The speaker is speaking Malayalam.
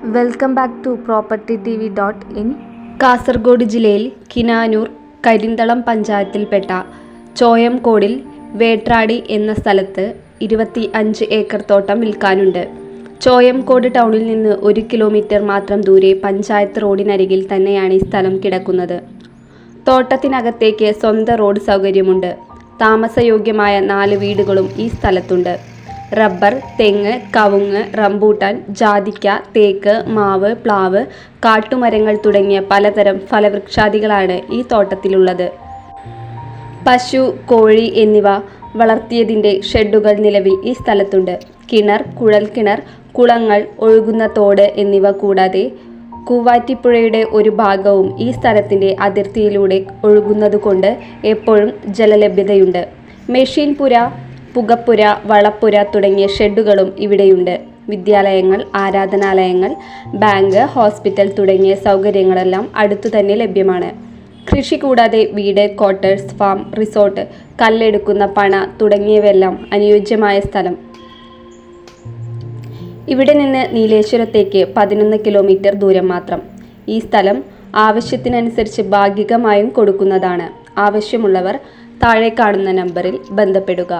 Welcome back to propertytv.in. Kasaragod ജില്ലയിൽ കിനാനൂർ കരിന്തളം പഞ്ചായത്തിൽപ്പെട്ട ചോയംകോടിൽ വേട്രാടി എന്ന സ്ഥലത്ത് 25 ഏക്കർ തോട്ടം വിൽക്കാനുണ്ട്. ചോയംകോട് ടൗണിൽ നിന്ന് 1 കിലോമീറ്റർ മാത്രം ദൂരെ പഞ്ചായത്ത് റോഡിനരികിൽ തന്നെയാണ് ഈ സ്ഥലം കിടക്കുന്നത്. തോട്ടത്തിനകത്തേക്ക് സ്വന്തം റോഡ് സൗകര്യമുണ്ട്. താമസയോഗ്യമായ 4 വീടുകളും ഈ സ്ഥലത്തുണ്ട്. റബ്ബർ, തെങ്ങ്, കവുങ്ങ്, റംബൂട്ടാൻ, ജാതിക്ക, തേക്ക്, മാവ്, പ്ലാവ്, കാട്ടുമരങ്ങൾ തുടങ്ങിയ പലതരം ഫലവൃക്ഷാദികളാണ് ഈ തോട്ടത്തിലുള്ളത്. പശു, കോഴി എന്നിവ വളർത്തിയതിൻ്റെ ഷെഡുകൾ നിലവിൽ ഈ സ്ഥലത്തുണ്ട്. കിണർ, കുഴൽക്കിണർ, കുളങ്ങൾ, ഒഴുകുന്ന തോട് എന്നിവ കൂടാതെ കൂവാറ്റിപ്പുഴയുടെ ഒരു ഭാഗവും ഈ സ്ഥലത്തിൻ്റെ അതിർത്തിയിലൂടെ ഒഴുകുന്നതുകൊണ്ട് എപ്പോഴും ജലലഭ്യതയുണ്ട്. മെഷീൻ പുര, പുകപ്പുര, വളപ്പുര തുടങ്ങിയ ഷെഡുകളും ഇവിടെയുണ്ട്. വിദ്യാലയങ്ങൾ, ആരാധനാലയങ്ങൾ, ബാങ്ക്, ഹോസ്പിറ്റൽ തുടങ്ങിയ സൗകര്യങ്ങളെല്ലാം അടുത്തുതന്നെ ലഭ്യമാണ്. കൃഷി കൂടാതെ വീട്, ക്വാർട്ടേഴ്സ്, ഫാം, റിസോർട്ട്, കല്ലെടുക്കുന്ന പണ തുടങ്ങിയവയെല്ലാം അനുയോജ്യമായ സ്ഥലം. ഇവിടെ നിന്ന് നീലേശ്വരത്തേക്ക് 11 കിലോമീറ്റർ ദൂരം മാത്രം. ഈ സ്ഥലം ആവശ്യത്തിനനുസരിച്ച് ഭാഗികമായും കൊടുക്കുന്നതാണ്. ആവശ്യമുള്ളവർ താഴെ കാണുന്ന നമ്പറിൽ ബന്ധപ്പെടുക.